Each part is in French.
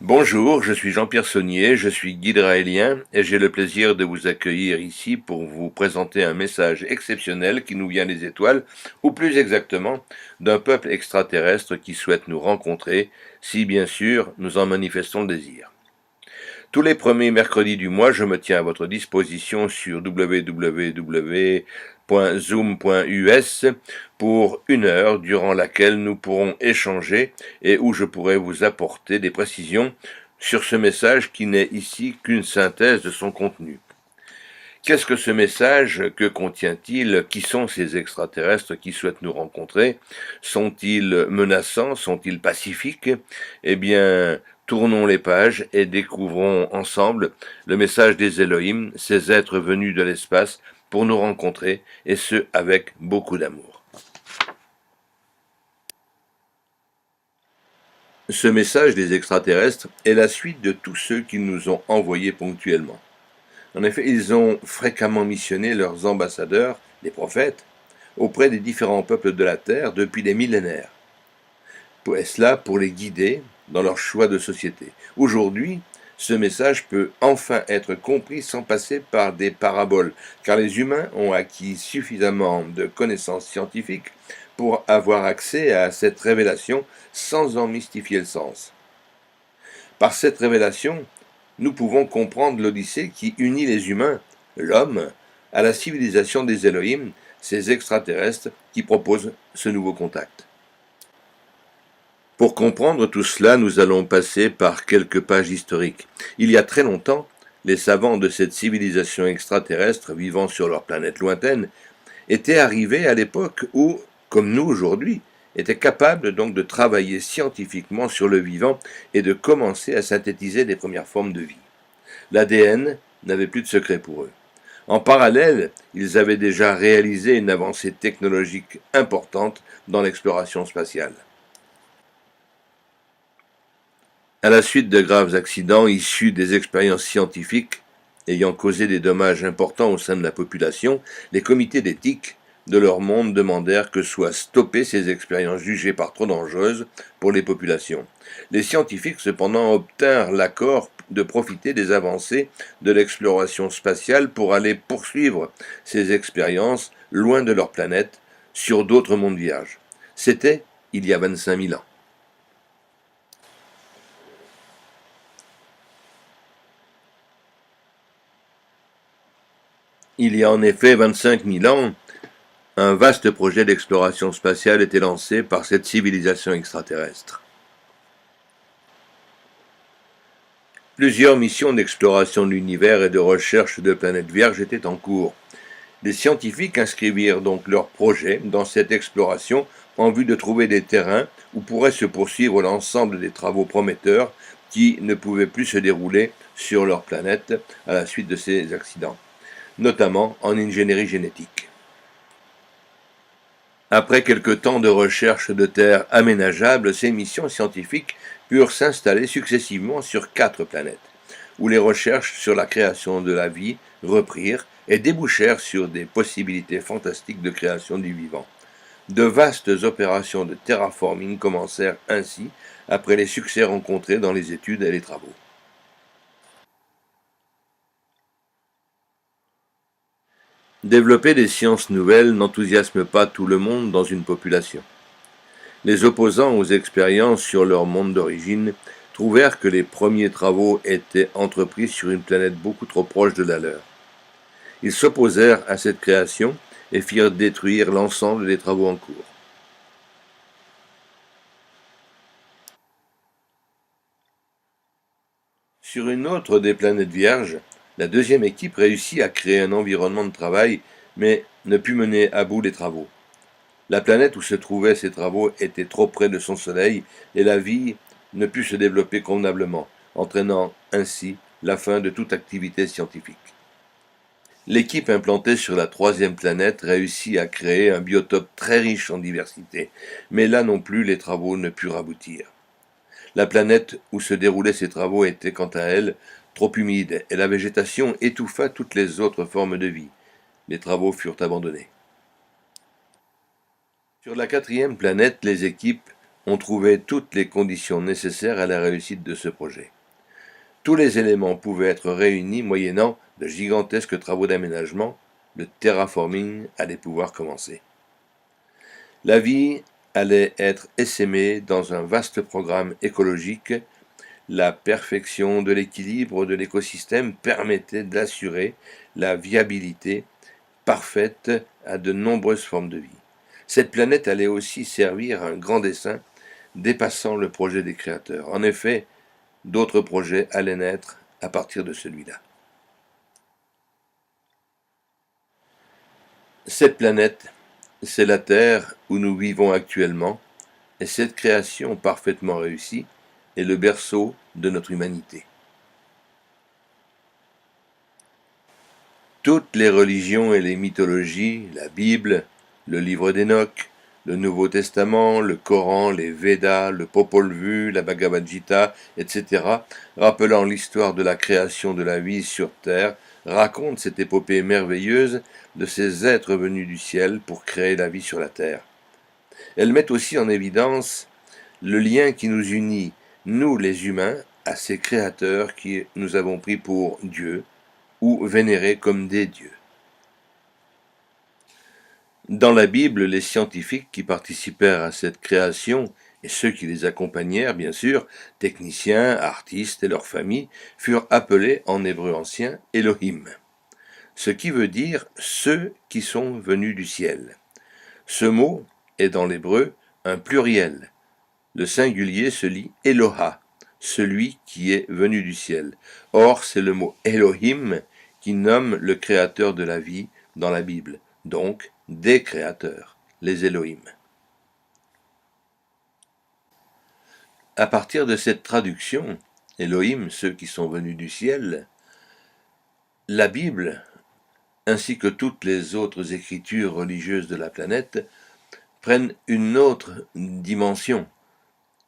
Bonjour, je suis Jean-Pierre Saunier, je suis guide raélien et j'ai le plaisir de vous accueillir ici pour vous présenter un message exceptionnel qui nous vient des étoiles, ou plus exactement, d'un peuple extraterrestre qui souhaite nous rencontrer, si bien sûr nous en manifestons le désir. Tous les premiers mercredis du mois, je me tiens à votre disposition sur www.zoom.us pour 1 heure durant laquelle nous pourrons échanger et où je pourrai vous apporter des précisions sur ce message qui n'est ici qu'une synthèse de son contenu. Qu'est-ce que ce message? Que contient-il? Qui sont ces extraterrestres qui souhaitent nous rencontrer? Sont-ils menaçants? Sont-ils pacifiques? Eh bien, tournons les pages et découvrons ensemble le message des Elohim, ces êtres venus de l'espace pour nous rencontrer, et ce avec beaucoup d'amour. Ce message des extraterrestres est la suite de tous ceux qu'ils nous ont envoyés ponctuellement. En effet, ils ont fréquemment missionné leurs ambassadeurs, les prophètes, auprès des différents peuples de la terre depuis des millénaires. Et cela pour les guider dans leur choix de société. Aujourd'hui, ce message peut enfin être compris sans passer par des paraboles, car les humains ont acquis suffisamment de connaissances scientifiques pour avoir accès à cette révélation sans en mystifier le sens. Par cette révélation, nous pouvons comprendre l'Odyssée qui unit les humains, l'homme, à la civilisation des Elohim, ces extraterrestres qui proposent ce nouveau contact. Pour comprendre tout cela, nous allons passer par quelques pages historiques. Il y a très longtemps, les savants de cette civilisation extraterrestre vivant sur leur planète lointaine étaient arrivés à l'époque où, comme nous aujourd'hui, étaient capables donc de travailler scientifiquement sur le vivant et de commencer à synthétiser des premières formes de vie. L'ADN n'avait plus de secret pour eux. En parallèle, ils avaient déjà réalisé une avancée technologique importante dans l'exploration spatiale. À la suite de graves accidents issus des expériences scientifiques ayant causé des dommages importants au sein de la population, les comités d'éthique de leur monde demandèrent que soient stoppées ces expériences jugées par trop dangereuses pour les populations. Les scientifiques cependant obtinrent l'accord de profiter des avancées de l'exploration spatiale pour aller poursuivre ces expériences loin de leur planète, sur d'autres mondes vierges. C'était il y a 25 000 ans. Il y a en effet 25 000 ans, un vaste projet d'exploration spatiale était lancé par cette civilisation extraterrestre. Plusieurs missions d'exploration de l'univers et de recherche de planètes vierges étaient en cours. Les scientifiques inscrivirent donc leur projet dans cette exploration en vue de trouver des terrains où pourraient se poursuivre l'ensemble des travaux prometteurs qui ne pouvaient plus se dérouler sur leur planète à la suite de ces accidents, notamment en ingénierie génétique. Après quelque temps de recherche de terres aménageables, ces missions scientifiques purent s'installer successivement sur 4 planètes, où les recherches sur la création de la vie reprirent et débouchèrent sur des possibilités fantastiques de création du vivant. De vastes opérations de terraforming commencèrent ainsi après les succès rencontrés dans les études et les travaux. Développer des sciences nouvelles n'enthousiasme pas tout le monde dans une population. Les opposants aux expériences sur leur monde d'origine trouvèrent que les premiers travaux étaient entrepris sur une planète beaucoup trop proche de la leur. Ils s'opposèrent à cette création et firent détruire l'ensemble des travaux en cours. Sur une autre des planètes vierges, la deuxième équipe réussit à créer un environnement de travail, mais ne put mener à bout les travaux. La planète où se trouvaient ces travaux était trop près de son Soleil et la vie ne put se développer convenablement, entraînant ainsi la fin de toute activité scientifique. L'équipe implantée sur la troisième planète réussit à créer un biotope très riche en diversité, mais là non plus les travaux ne purent aboutir. La planète où se déroulaient ces travaux était quant à elle trop humide et la végétation étouffa toutes les autres formes de vie. Les travaux furent abandonnés. Sur la quatrième planète, les équipes on trouvait toutes les conditions nécessaires à la réussite de ce projet. Tous les éléments pouvaient être réunis moyennant de gigantesques travaux d'aménagement. Le terraforming allait pouvoir commencer. La vie allait être essaimée dans un vaste programme écologique. La perfection de l'équilibre de l'écosystème permettait d'assurer la viabilité parfaite à de nombreuses formes de vie. Cette planète allait aussi servir un grand dessein dépassant le projet des créateurs. En effet, d'autres projets allaient naître à partir de celui-là. Cette planète, c'est la Terre où nous vivons actuellement, et cette création parfaitement réussie est le berceau de notre humanité. Toutes les religions et les mythologies, la Bible, le livre d'Enoch, le Nouveau Testament, le Coran, les Védas, le Popol Vuh, la Bhagavad Gita, etc., rappelant l'histoire de la création de la vie sur Terre, racontent cette épopée merveilleuse de ces êtres venus du ciel pour créer la vie sur la Terre. Elles mettent aussi en évidence le lien qui nous unit, nous les humains, à ces créateurs qui nous avons pris pour Dieu ou vénérés comme des dieux. Dans la Bible, les scientifiques qui participèrent à cette création et ceux qui les accompagnèrent, bien sûr, techniciens, artistes et leurs familles, furent appelés en hébreu ancien Elohim, ce qui veut dire ceux qui sont venus du ciel. Ce mot est dans l'hébreu un pluriel. Le singulier se lit Eloha, celui qui est venu du ciel. Or, c'est le mot Elohim qui nomme le créateur de la vie dans la Bible, donc des créateurs, les Elohim. À partir de cette traduction, Elohim, ceux qui sont venus du ciel, la Bible, ainsi que toutes les autres écritures religieuses de la planète, prennent une autre dimension.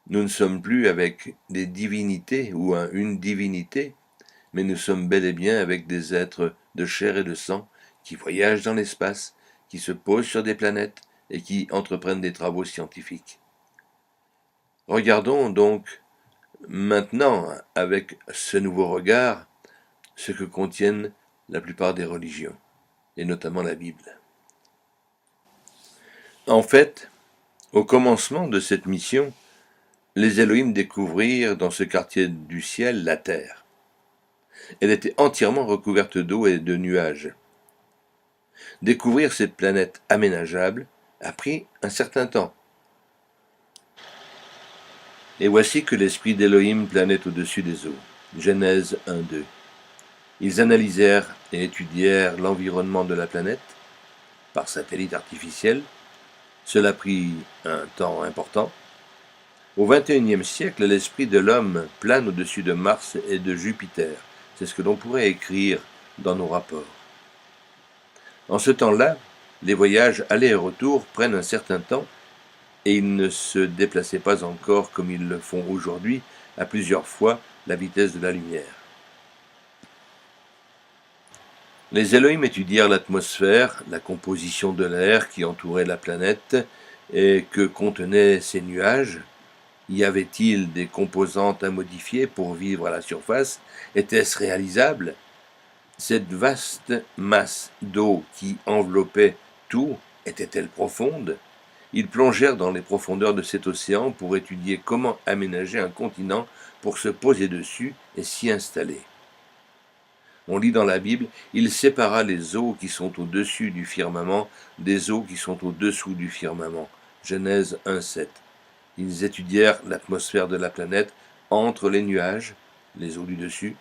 Nous ne sommes plus avec des divinités ou une divinité, mais nous sommes bel et bien avec des êtres de chair et de sang qui voyagent dans l'espace, qui se posent sur des planètes et qui entreprennent des travaux scientifiques. Regardons donc maintenant, avec ce nouveau regard, ce que contiennent la plupart des religions, et notamment la Bible. En fait, au commencement de cette mission, les Elohim découvrirent dans ce quartier du ciel la terre. Elle était entièrement recouverte d'eau et de nuages. Découvrir cette planète aménageable a pris un certain temps. Et voici que l'esprit d'Elohim planait au-dessus des eaux. Genèse 1-2. Ils analysèrent et étudièrent l'environnement de la planète par satellite artificiel. Cela prit un temps important. Au XXIe siècle, l'esprit de l'homme plane au-dessus de Mars et de Jupiter. C'est ce que l'on pourrait écrire dans nos rapports. En ce temps-là, les voyages aller et retour prennent un certain temps et ils ne se déplaçaient pas encore comme ils le font aujourd'hui à plusieurs fois la vitesse de la lumière. Les Elohim étudièrent l'atmosphère, la composition de l'air qui entourait la planète et que contenaient ces nuages. Y avait-il des composantes à modifier pour vivre à la surface? Était-ce réalisable? Cette vaste masse d'eau qui enveloppait tout était-elle profonde? Ils plongèrent dans les profondeurs de cet océan pour étudier comment aménager un continent pour se poser dessus et s'y installer. On lit dans la Bible, il sépara les eaux qui sont au-dessus du firmament des eaux qui sont au-dessous du firmament. Genèse 1,7. Ils étudièrent l'atmosphère de la planète entre les nuages, les eaux du dessus,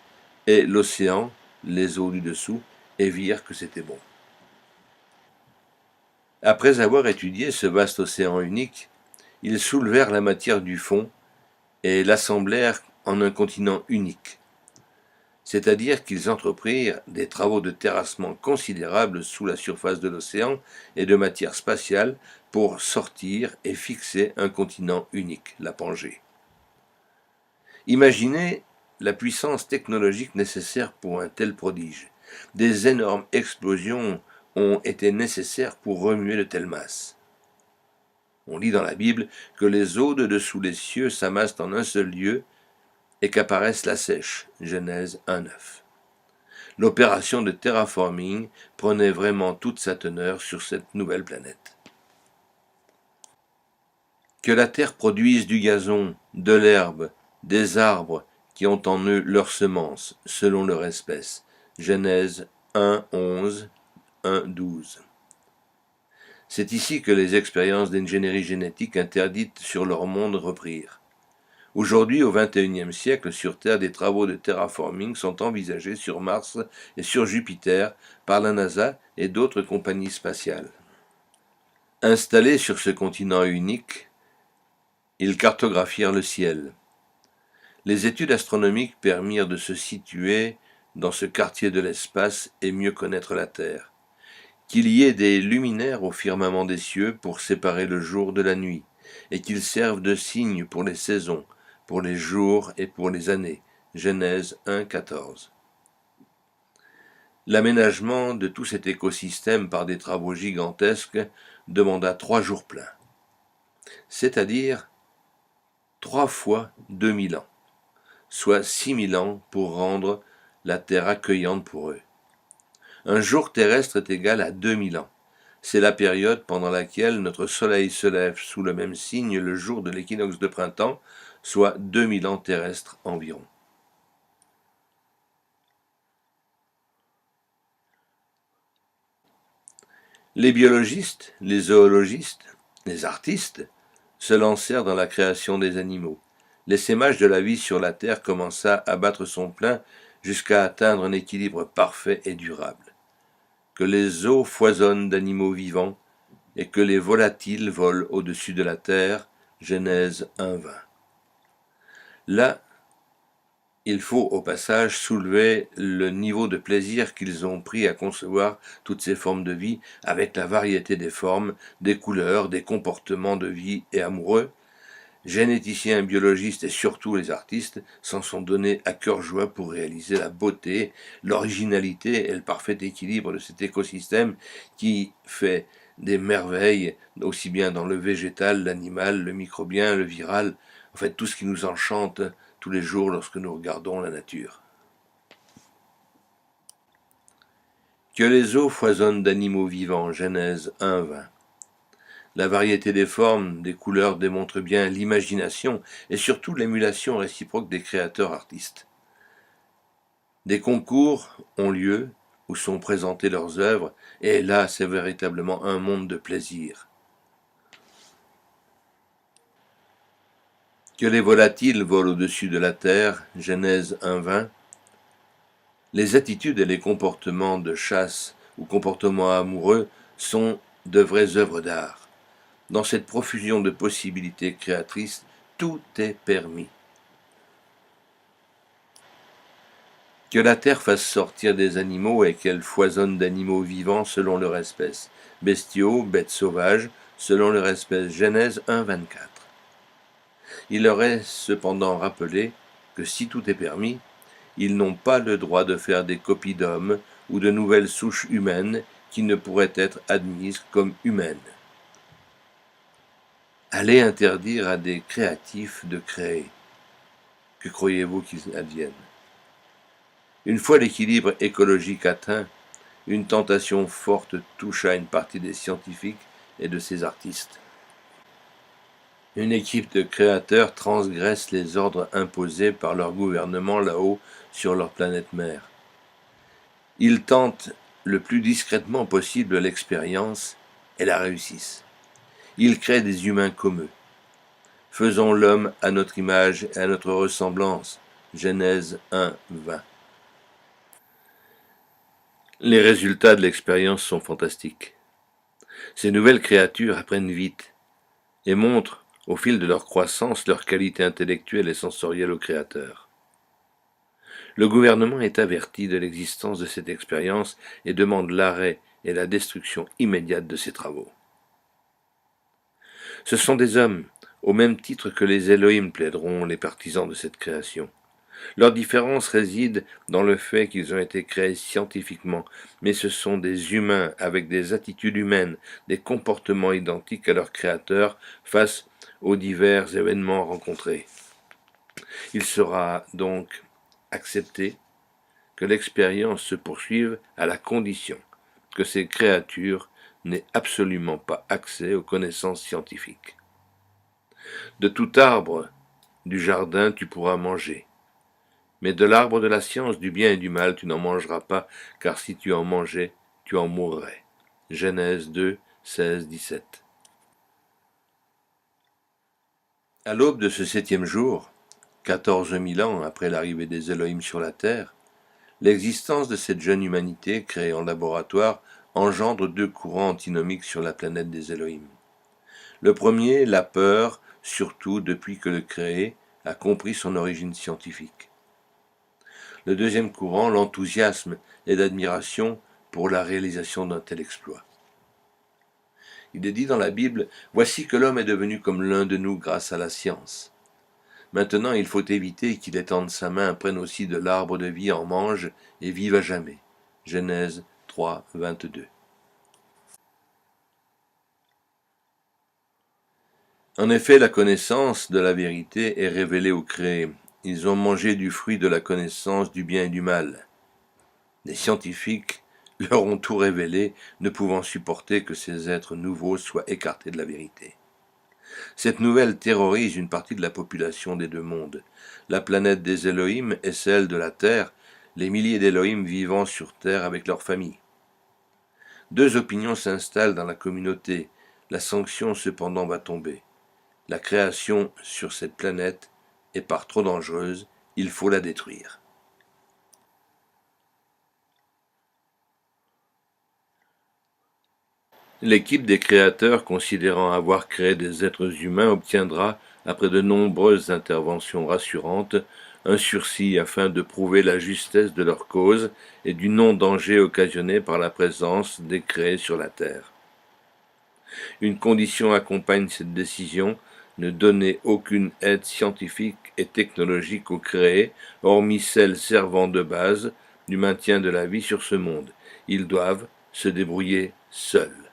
et l'océan, les eaux du dessous, et virent que c'était bon. Après avoir étudié ce vaste océan unique, ils soulevèrent la matière du fond et l'assemblèrent en un continent unique. C'est-à-dire qu'ils entreprirent des travaux de terrassement considérables sous la surface de l'océan et de matière spatiale pour sortir et fixer un continent unique, la Pangée. Imaginez la puissance technologique nécessaire pour un tel prodige. Des énormes explosions ont été nécessaires pour remuer de telles masses. On lit dans la Bible que les eaux de dessous les cieux s'amassent en un seul lieu et qu'apparaisse la sèche. Genèse 1,9. L'opération de terraforming prenait vraiment toute sa teneur sur cette nouvelle planète. Que la terre produise du gazon, de l'herbe, des arbres qui ont en eux leur semence, selon leur espèce. Genèse 1,11, 1,12. C'est ici que les expériences d'ingénierie génétique interdites sur leur monde reprirent. Aujourd'hui, au XXIe siècle, sur Terre, des travaux de terraforming sont envisagés sur Mars et sur Jupiter par la NASA et d'autres compagnies spatiales. Installés sur ce continent unique, ils cartographièrent le ciel. Les études astronomiques permirent de se situer dans ce quartier de l'espace et mieux connaître la Terre. Qu'il y ait des luminaires au firmament des cieux pour séparer le jour de la nuit, et qu'ils servent de signe pour les saisons, pour les jours et pour les années. Genèse 1,14. L'aménagement de tout cet écosystème par des travaux gigantesques demanda 3 jours pleins, c'est-à-dire 3 fois 2000 ans, soit 6000 ans pour rendre la terre accueillante pour eux. Un jour terrestre est égal à 2000 ans. C'est la période pendant laquelle notre soleil se lève sous le même signe le jour de l'équinoxe de printemps, soit 2000 ans terrestres environ. Les biologistes, les zoologistes, les artistes se lancèrent dans la création des animaux. L'essaimage de la vie sur la Terre commença à battre son plein jusqu'à atteindre un équilibre parfait et durable. Que les eaux foisonnent d'animaux vivants et que les volatiles volent au-dessus de la terre. Genèse 1,20. Là, il faut au passage soulever le niveau de plaisir qu'ils ont pris à concevoir toutes ces formes de vie avec la variété des formes, des couleurs, des comportements de vie et amoureux. Généticiens, biologistes et surtout les artistes s'en sont donnés à cœur joie pour réaliser la beauté, l'originalité et le parfait équilibre de cet écosystème qui fait des merveilles, aussi bien dans le végétal, l'animal, le microbien, le viral, en fait tout ce qui nous enchante tous les jours lorsque nous regardons la nature. Que les eaux foisonnent d'animaux vivants, Genèse 1,20. La variété des formes, des couleurs démontre bien l'imagination et surtout l'émulation réciproque des créateurs artistes. Des concours ont lieu où sont présentées leurs œuvres et là c'est véritablement un monde de plaisir. Que les volatiles volent au-dessus de la terre, Genèse 1,20. Les attitudes et les comportements de chasse ou comportements amoureux sont de vraies œuvres d'art. Dans cette profusion de possibilités créatrices, tout est permis. Que la terre fasse sortir des animaux et qu'elle foisonne d'animaux vivants selon leur espèce, bestiaux, bêtes sauvages, selon leur espèce. Genèse 1,24. Il leur est cependant rappelé que si tout est permis, ils n'ont pas le droit de faire des copies d'hommes ou de nouvelles souches humaines qui ne pourraient être admises comme humaines. Allez interdire à des créatifs de créer. Que croyez-vous qu'ils adviennent? Une fois l'équilibre écologique atteint, une tentation forte toucha une partie des scientifiques et de ces artistes. Une équipe de créateurs transgresse les ordres imposés par leur gouvernement là-haut sur leur planète mère. Ils tentent le plus discrètement possible l'expérience et la réussissent. Ils créent des humains comme eux. Faisons l'homme à notre image et à notre ressemblance. Genèse 1,20. Les résultats de l'expérience sont fantastiques. Ces nouvelles créatures apprennent vite et montrent, au fil de leur croissance, leur qualité intellectuelle et sensorielle au Créateur. Le gouvernement est averti de l'existence de cette expérience et demande l'arrêt et la destruction immédiate de ces travaux. Ce sont des hommes, au même titre que les Elohim plaideront les partisans de cette création. Leur différence réside dans le fait qu'ils ont été créés scientifiquement, mais ce sont des humains avec des attitudes humaines, des comportements identiques à leurs créateurs face aux divers événements rencontrés. Il sera donc accepté que l'expérience se poursuive à la condition que ces créatures n'aient absolument pas accès aux connaissances scientifiques. De tout arbre du jardin tu pourras manger, mais de l'arbre de la science du bien et du mal tu n'en mangeras pas, car si tu en mangeais, tu en mourrais. Genèse 2, 16, 17. À l'aube de ce 7e jour, 14 000 ans après l'arrivée des Elohim sur la terre, l'existence de cette jeune humanité créée en laboratoire engendre 2 courants antinomiques sur la planète des Elohim. Le premier, la peur, surtout depuis que le créé a compris son origine scientifique. Le deuxième courant, l'enthousiasme et l'admiration pour la réalisation d'un tel exploit. Il est dit dans la Bible, « Voici que l'homme est devenu comme l'un de nous grâce à la science. » Maintenant il faut éviter qu'il étende sa main, prenne aussi de l'arbre de vie, en mange et vive à jamais. Genèse 3, 22. En effet, la connaissance de la vérité est révélée aux créés. Ils ont mangé du fruit de la connaissance du bien et du mal. Les scientifiques leur ont tout révélé, ne pouvant supporter que ces êtres nouveaux soient écartés de la vérité. Cette nouvelle terrorise une partie de la population des 2 mondes. La planète des Elohim et celle de la Terre, les milliers d'Elohim vivant sur Terre avec leurs familles. 2 opinions s'installent dans la communauté. La sanction cependant va tomber. La création sur cette planète est par trop dangereuse, il faut la détruire. L'équipe des créateurs, considérant avoir créé des êtres humains, obtiendra, après de nombreuses interventions rassurantes, un sursis afin de prouver la justesse de leur cause et du non-danger occasionné par la présence des créés sur la Terre. Une condition accompagne cette décision, ne donner aucune aide scientifique et technologique aux créés, hormis celle servant de base du maintien de la vie sur ce monde. Ils doivent se débrouiller seuls.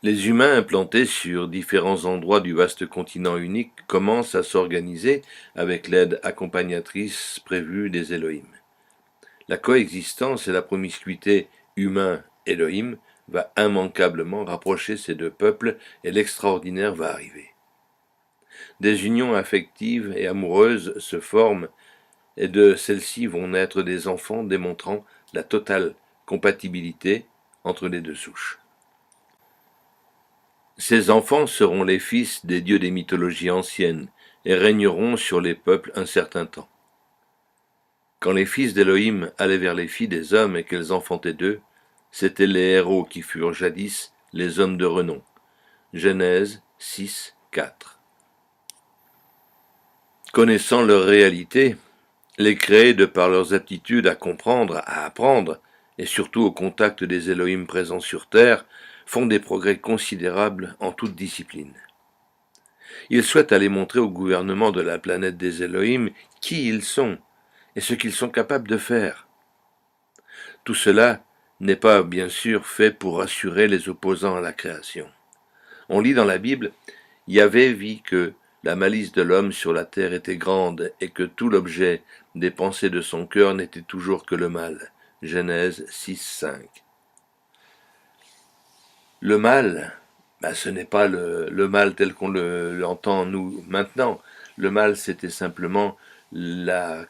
Les humains implantés sur différents endroits du vaste continent unique commencent à s'organiser avec l'aide accompagnatrice prévue des Elohim. La coexistence et la promiscuité humain-Elohim va immanquablement rapprocher ces 2 peuples et l'extraordinaire va arriver. Des unions affectives et amoureuses se forment et de celles-ci vont naître des enfants démontrant la totale compatibilité entre les 2 souches. Ces enfants seront les fils des dieux des mythologies anciennes et régneront sur les peuples un certain temps. Quand les fils d'Élohim allaient vers les filles des hommes et qu'elles enfantaient d'eux, c'étaient les héros qui furent jadis les hommes de renom. Genèse 6, 4. Connaissant leur réalité, les créés, de par leurs aptitudes à comprendre, à apprendre, et surtout au contact des Élohim présents sur terre, font des progrès considérables en toute discipline. Ils souhaitent aller montrer au gouvernement de la planète des Élohim qui ils sont et ce qu'ils sont capables de faire. Tout cela n'est pas bien sûr fait pour rassurer les opposants à la création. On lit dans la Bible, Yahvé vit que la malice de l'homme sur la terre était grande et que tout l'objet des pensées de son cœur n'était toujours que le mal. Genèse 6, 5. Le mal, ce n'est pas le mal tel qu'on l'entend nous maintenant. Le mal, c'était simplement la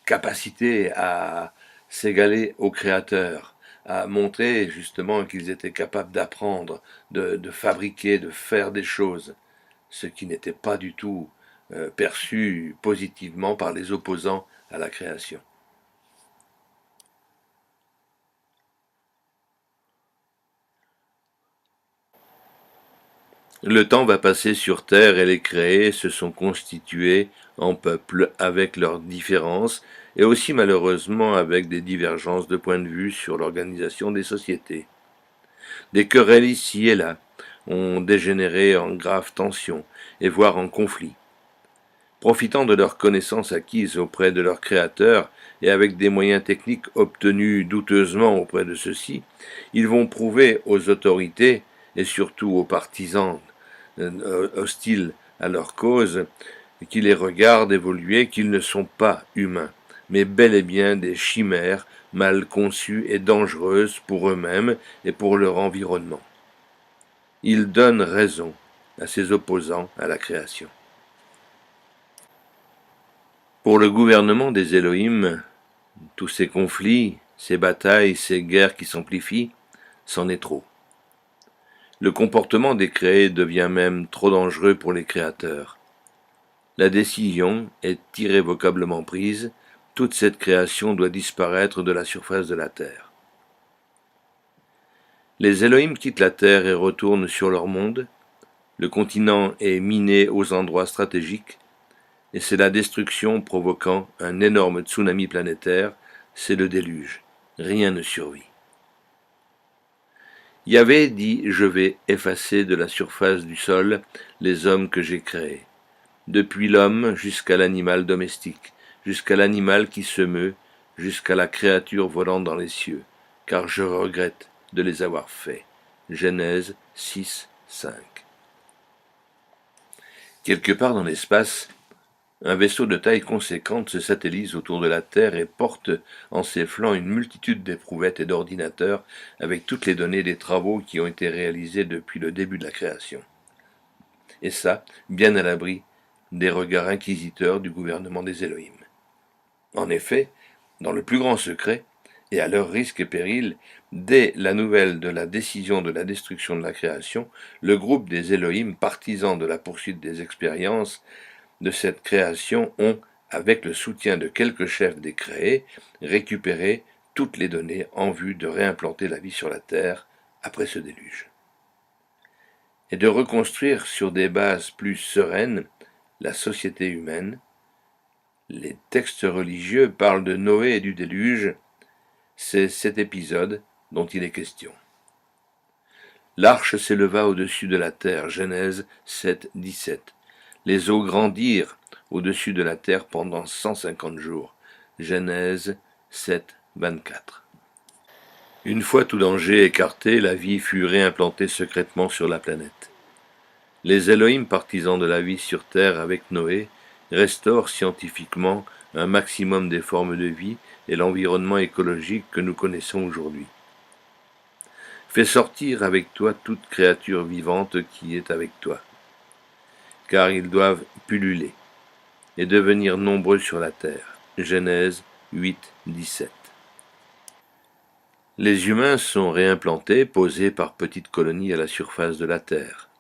capacité à s'égaler au Créateur, à montrer justement qu'ils étaient capables d'apprendre, de fabriquer, de faire des choses, ce qui n'était pas du tout perçu positivement par les opposants à la création. Le temps va passer sur terre et les créés se sont constitués en peuples avec leurs différences et aussi malheureusement avec des divergences de point de vue sur l'organisation des sociétés. Des querelles ici et là ont dégénéré en graves tensions et voire en conflits. Profitant de leurs connaissances acquises auprès de leur créateur et avec des moyens techniques obtenus douteusement auprès de ceux-ci, ils vont prouver aux autorités et surtout aux partisans hostiles à leur cause qui les regardent évoluer qu'ils ne sont pas humains, mais bel et bien des chimères mal conçues et dangereuses pour eux-mêmes et pour leur environnement. Ils donnent raison à ses opposants à la création. Pour le gouvernement des Elohim, tous ces conflits, ces batailles, ces guerres qui s'amplifient, c'en est trop. Le comportement des créés devient même trop dangereux pour les créateurs. La décision est irrévocablement prise, toute cette création doit disparaître de la surface de la terre. Les Elohim quittent la terre et retournent sur leur monde. Le continent est miné aux endroits stratégiques, et c'est la destruction provoquant un énorme tsunami planétaire, c'est le déluge. Rien ne survit. Yahvé dit « Je vais effacer de la surface du sol les hommes que j'ai créés, depuis l'homme jusqu'à l'animal domestique, jusqu'à l'animal qui se meut, jusqu'à la créature volant dans les cieux, car je regrette de les avoir faits. » Genèse 6, 5. Quelque part dans l'espace, un vaisseau de taille conséquente se satellise autour de la Terre et porte en ses flancs une multitude d'éprouvettes et d'ordinateurs avec toutes les données des travaux qui ont été réalisés depuis le début de la création. Et ça, bien à l'abri des regards inquisiteurs du gouvernement des Elohim. En effet, dans le plus grand secret, et à leur risque et péril, dès la nouvelle de la décision de la destruction de la création, le groupe des Elohim, partisans de la poursuite des expériences de cette création, ont, avec le soutien de quelques chefs des créés, récupéré toutes les données en vue de réimplanter la vie sur la Terre après ce déluge. Et de reconstruire sur des bases plus sereines la société humaine. Les textes religieux parlent de Noé et du déluge, c'est cet épisode dont il est question. L'arche s'éleva au-dessus de la terre, Genèse 7, 17. Les eaux grandirent au-dessus de la terre pendant 150 jours, Genèse 7, 24. Une fois tout danger écarté, la vie fut réimplantée secrètement sur la planète. Les Elohim, partisans de la vie sur terre avec Noé, restaurent scientifiquement un maximum des formes de vie et l'environnement écologique que nous connaissons aujourd'hui. Fais sortir avec toi toute créature vivante qui est avec toi, car ils doivent pulluler et devenir nombreux sur la terre. Genèse 8, 17. Les humains sont réimplantés, posés par petites colonies à la surface de la terre.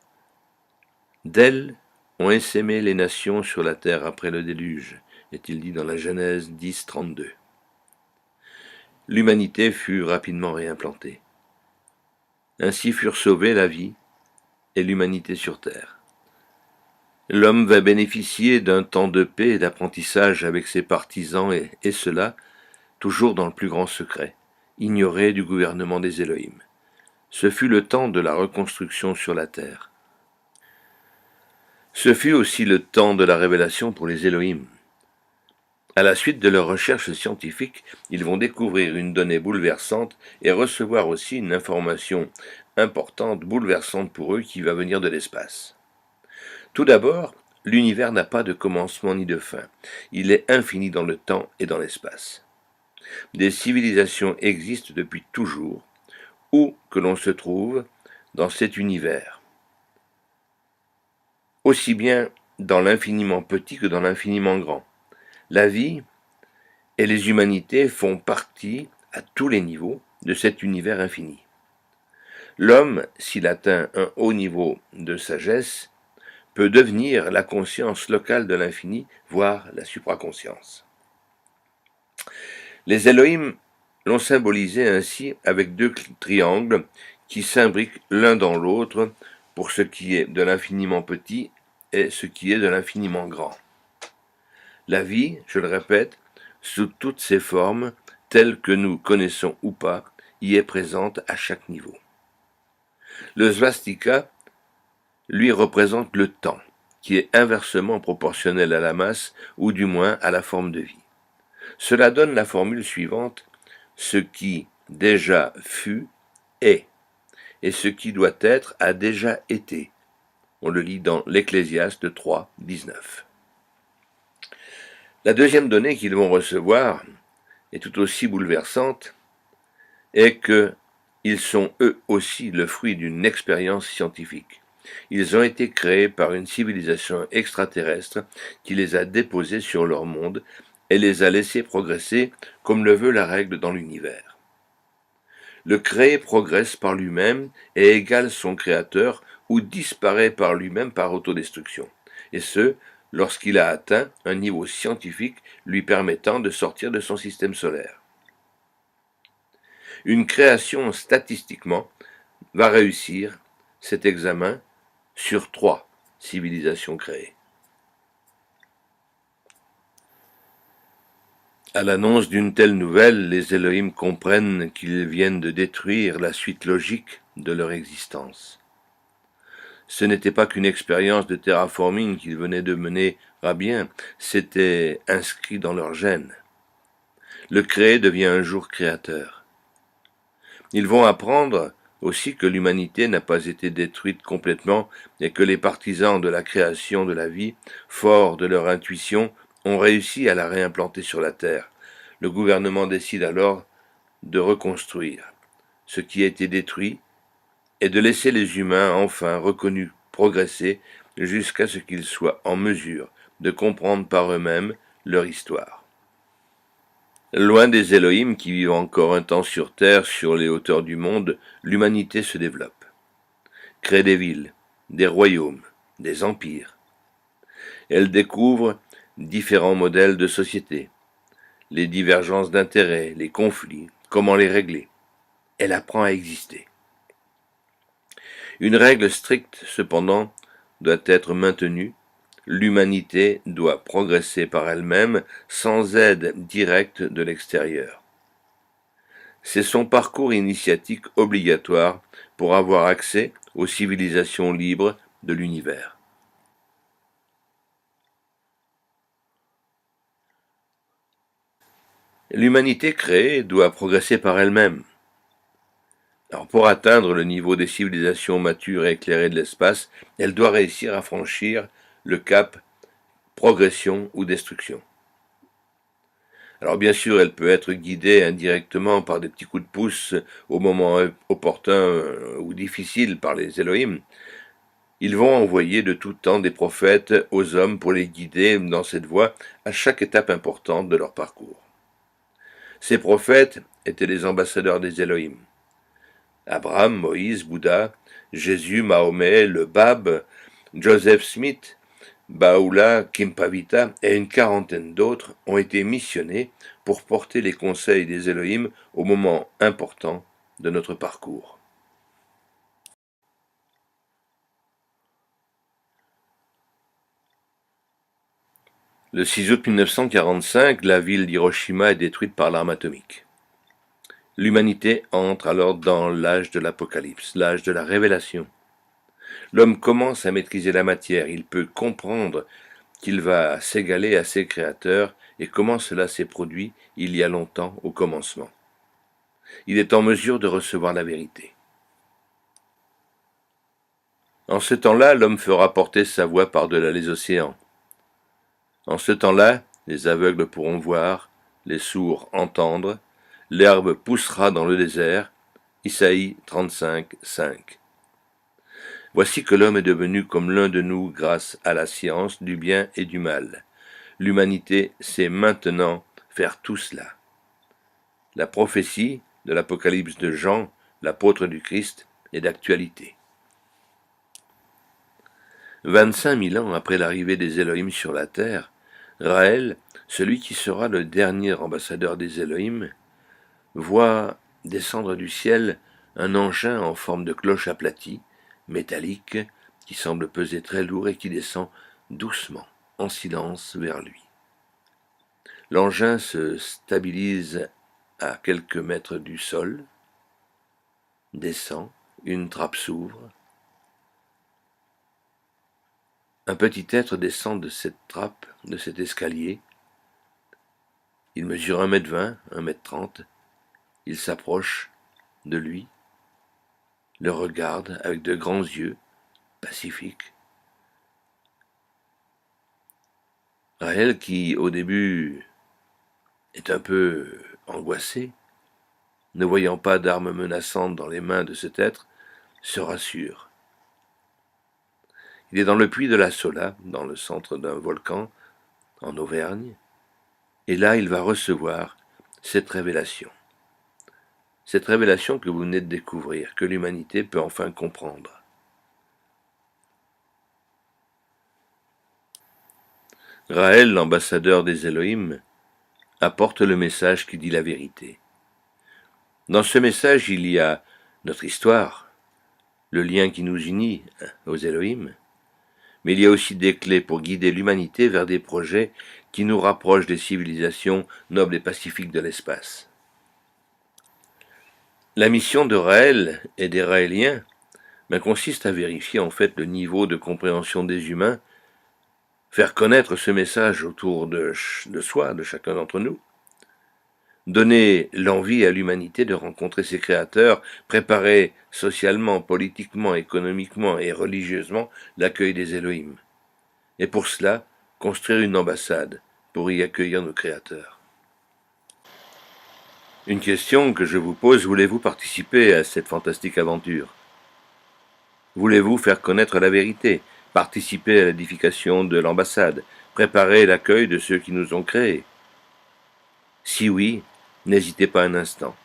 D'elles ont essaimé les nations sur la terre après le déluge, est-il dit dans la Genèse 10, 32. L'humanité fut rapidement réimplantée. Ainsi furent sauvées la vie et l'humanité sur terre. L'homme va bénéficier d'un temps de paix et d'apprentissage avec ses partisans et cela, toujours dans le plus grand secret, ignoré du gouvernement des Elohim. Ce fut le temps de la reconstruction sur la terre. Ce fut aussi le temps de la révélation pour les Elohim. À la suite de leurs recherches scientifiques, ils vont découvrir une donnée bouleversante et recevoir aussi une information importante, bouleversante pour eux, qui va venir de l'espace. Tout d'abord, l'univers n'a pas de commencement ni de fin. Il est infini dans le temps et dans l'espace. Des civilisations existent depuis toujours, où que l'on se trouve dans cet univers. Aussi bien dans l'infiniment petit que dans l'infiniment grand. La vie et les humanités font partie, à tous les niveaux, de cet univers infini. L'homme, s'il atteint un haut niveau de sagesse, peut devenir la conscience locale de l'infini, voire la supraconscience. Les Elohim l'ont symbolisé ainsi avec deux triangles qui s'imbriquent l'un dans l'autre pour ce qui est de l'infiniment petit et ce qui est de l'infiniment grand. La vie, je le répète, sous toutes ses formes, telles que nous connaissons ou pas, y est présente à chaque niveau. Le svastika, lui, représente le temps, qui est inversement proportionnelle à la masse, ou du moins à la forme de vie. Cela donne la formule suivante: ce qui déjà fut est, et ce qui doit être a déjà été. On le lit dans l'Ecclésiaste 3, 19. La deuxième donnée qu'ils vont recevoir est tout aussi bouleversante, est qu'ils sont eux aussi le fruit d'une expérience scientifique. Ils ont été créés par une civilisation extraterrestre qui les a déposés sur leur monde et les a laissés progresser comme le veut la règle dans l'univers. Le créé progresse par lui-même et égale son créateur ou disparaît par lui-même par autodestruction, et ce, lorsqu'il a atteint un niveau scientifique lui permettant de sortir de son système solaire. Une création statistiquement va réussir cet examen sur 3 civilisations créées. À l'annonce d'une telle nouvelle, les Elohim comprennent qu'ils viennent de détruire la suite logique de leur existence. Ce n'était pas qu'une expérience de terraforming qu'ils venaient de mener à bien, c'était inscrit dans leur gène. Le créé devient un jour créateur. Ils vont apprendre aussi que l'humanité n'a pas été détruite complètement et que les partisans de la création de la vie, forts de leur intuition, ont réussi à la réimplanter sur la Terre. Le gouvernement décide alors de reconstruire ce qui a été détruit et de laisser les humains enfin reconnus progresser jusqu'à ce qu'ils soient en mesure de comprendre par eux-mêmes leur histoire. Loin des Elohim qui vivent encore un temps sur Terre, sur les hauteurs du monde, l'humanité se développe, crée des villes, des royaumes, des empires. Elle découvre différents modèles de société, les divergences d'intérêts, les conflits, comment les régler. Elle apprend à exister. Une règle stricte, cependant, doit être maintenue. L'humanité doit progresser par elle-même sans aide directe de l'extérieur. C'est son parcours initiatique obligatoire pour avoir accès aux civilisations libres de l'univers. L'humanité créée doit progresser par elle-même. Alors pour atteindre le niveau des civilisations matures et éclairées de l'espace, elle doit réussir à franchir le cap progression ou destruction. Alors bien sûr, elle peut être guidée indirectement par des petits coups de pouce au moment opportun ou difficile par les Elohim. Ils vont envoyer de tout temps des prophètes aux hommes pour les guider dans cette voie à chaque étape importante de leur parcours. Ces prophètes étaient les ambassadeurs des Elohim. Abraham, Moïse, Bouddha, Jésus, Mahomet, le Bab, Joseph Smith, Baoula, Kimpavita et une quarantaine d'autres ont été missionnés pour porter les conseils des Elohim au moment important de notre parcours. Le 6 août 1945, la ville d'Hiroshima est détruite par l'arme atomique. L'humanité entre alors dans l'âge de l'Apocalypse, l'âge de la révélation. L'homme commence à maîtriser la matière, il peut comprendre qu'il va s'égaler à ses créateurs et comment cela s'est produit il y a longtemps au commencement. Il est en mesure de recevoir la vérité. En ce temps-là, l'homme fera porter sa voix par-delà les océans. En ce temps-là, les aveugles pourront voir, les sourds entendre, l'herbe poussera dans le désert. Isaïe 35, 5. Voici que l'homme est devenu comme l'un de nous grâce à la science du bien et du mal. L'humanité sait maintenant faire tout cela. La prophétie de l'Apocalypse de Jean, l'apôtre du Christ, est d'actualité. 25 000 ans après l'arrivée des Elohim sur la terre, Raël, celui qui sera le dernier ambassadeur des Elohim, voit descendre du ciel un engin en forme de cloche aplatie, métallique, qui semble peser très lourd et qui descend doucement, en silence, vers lui. L'engin se stabilise à quelques mètres du sol, descend, une trappe s'ouvre, Un petit être descend de cette trappe, de cet escalier. Il mesure 1,20 m, 1,30 m. Il s'approche de lui, le regarde avec de grands yeux, pacifiques. Raël, qui au début est un peu angoissé, ne voyant pas d'armes menaçantes dans les mains de cet être, se rassure. Il est dans le puits de la Sola, dans le centre d'un volcan, en Auvergne, et là il va recevoir cette révélation que vous venez de découvrir, que l'humanité peut enfin comprendre. Raël, l'ambassadeur des Elohim, apporte le message qui dit la vérité. Dans ce message, il y a notre histoire, le lien qui nous unit aux Elohim, mais il y a aussi des clés pour guider l'humanité vers des projets qui nous rapprochent des civilisations nobles et pacifiques de l'espace. La mission de Raël et des Raéliens consiste à vérifier en fait le niveau de compréhension des humains, faire connaître ce message autour de soi, de chacun d'entre nous, donner l'envie à l'humanité de rencontrer ses créateurs, préparer socialement, politiquement, économiquement et religieusement l'accueil des Elohim. Et pour cela, construire une ambassade pour y accueillir nos créateurs. Une question que je vous pose, voulez-vous participer à cette fantastique aventure? Voulez-vous faire connaître la vérité, participer à l'édification de l'ambassade, préparer l'accueil de ceux qui nous ont créés? Si oui, n'hésitez pas un instant.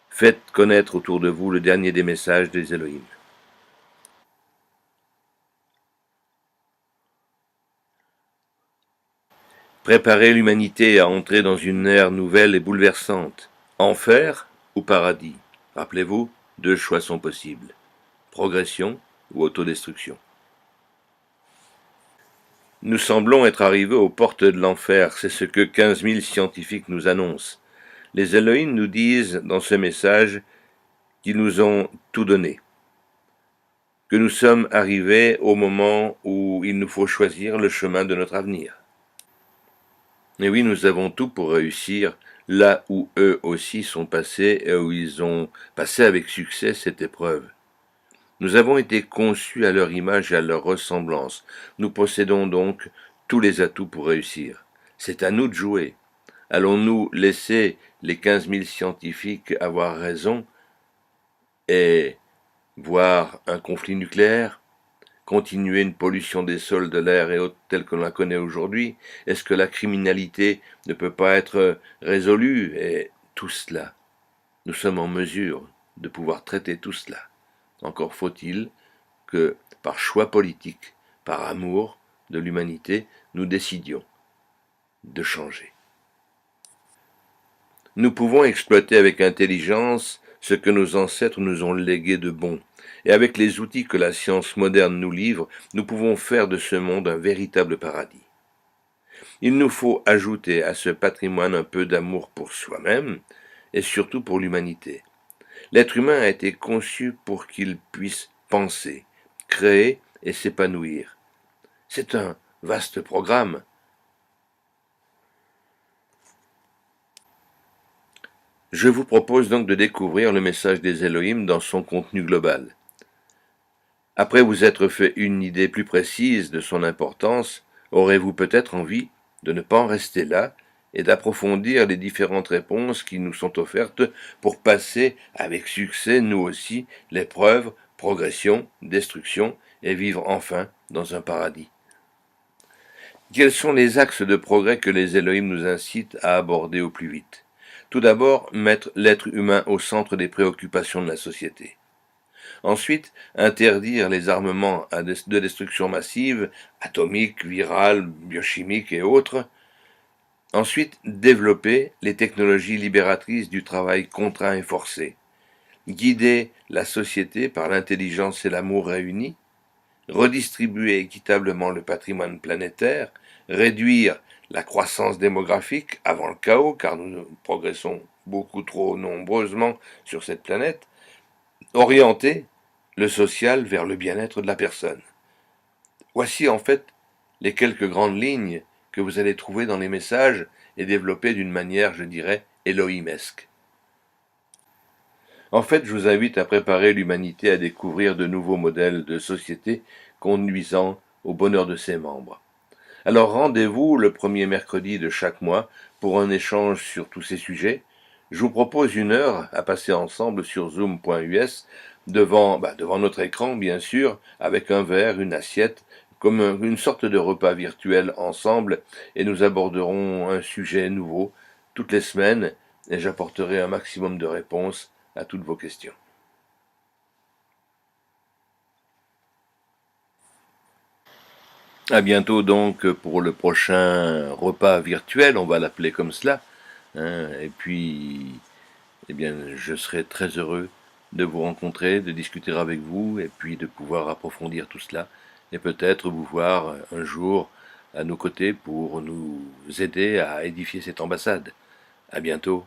Faites connaître autour de vous le dernier des messages des Elohim. Préparez l'humanité à entrer dans une ère nouvelle et bouleversante. Enfer ou paradis? Rappelez-vous, 2 choix sont possibles. Progression ou autodestruction. Nous semblons être arrivés aux portes de l'enfer, c'est ce que 15 000 scientifiques nous annoncent. Les Elohim nous disent dans ce message qu'ils nous ont tout donné, que nous sommes arrivés au moment où il nous faut choisir le chemin de notre avenir. Et oui, nous avons tout pour réussir là où eux aussi sont passés et où ils ont passé avec succès cette épreuve. Nous avons été conçus à leur image et à leur ressemblance. Nous possédons donc tous les atouts pour réussir. C'est à nous de jouer. Allons-nous laisser les 15 000 scientifiques avoir raison et voir un conflit nucléaire, continuer une pollution des sols, de l'air et autres telle que l'on la connaît aujourd'hui? Est-ce que la criminalité ne peut pas être résolue? Et tout cela, nous sommes en mesure de pouvoir traiter tout cela. Encore faut-il que, par choix politique, par amour de l'humanité, nous décidions de changer. Nous pouvons exploiter avec intelligence ce que nos ancêtres nous ont légué de bon, et avec les outils que la science moderne nous livre, nous pouvons faire de ce monde un véritable paradis. Il nous faut ajouter à ce patrimoine un peu d'amour pour soi-même, et surtout pour l'humanité. L'être humain a été conçu pour qu'il puisse penser, créer et s'épanouir. C'est un vaste programme. Je vous propose donc de découvrir le message des Elohim dans son contenu global. Après vous être fait une idée plus précise de son importance, aurez-vous peut-être envie de ne pas en rester là et d'approfondir les différentes réponses qui nous sont offertes pour passer avec succès, nous aussi, l'épreuve, progression, destruction, et vivre enfin dans un paradis. Quels sont les axes de progrès que les Elohim nous incitent à aborder au plus vite? Tout d'abord, mettre l'être humain au centre des préoccupations de la société. Ensuite, interdire les armements de destruction massive, atomiques, virales, biochimiques et autres. Ensuite, développer les technologies libératrices du travail contraint et forcé. Guider la société par l'intelligence et l'amour réunis. Redistribuer équitablement le patrimoine planétaire. Réduire la croissance démographique avant le chaos, car nous progressons beaucoup trop nombreusement sur cette planète. Orienter le social vers le bien-être de la personne. Voici en fait les quelques grandes lignes que vous allez trouver dans les messages et développer d'une manière, je dirais, Elohimesque. En fait, je vous invite à préparer l'humanité à découvrir de nouveaux modèles de société conduisant au bonheur de ses membres. Alors rendez-vous le premier mercredi de chaque mois pour un échange sur tous ces sujets. Je vous propose une heure à passer ensemble sur zoom.us devant notre écran bien sûr, avec un verre, une assiette, comme une sorte de repas virtuel ensemble, et nous aborderons un sujet nouveau toutes les semaines et j'apporterai un maximum de réponses à toutes vos questions. À bientôt donc pour le prochain repas virtuel, on va l'appeler comme cela. Hein, et puis, eh bien, je serai très heureux de vous rencontrer, de discuter avec vous, et puis de pouvoir approfondir tout cela, et peut-être vous voir un jour à nos côtés pour nous aider à édifier cette ambassade. À bientôt.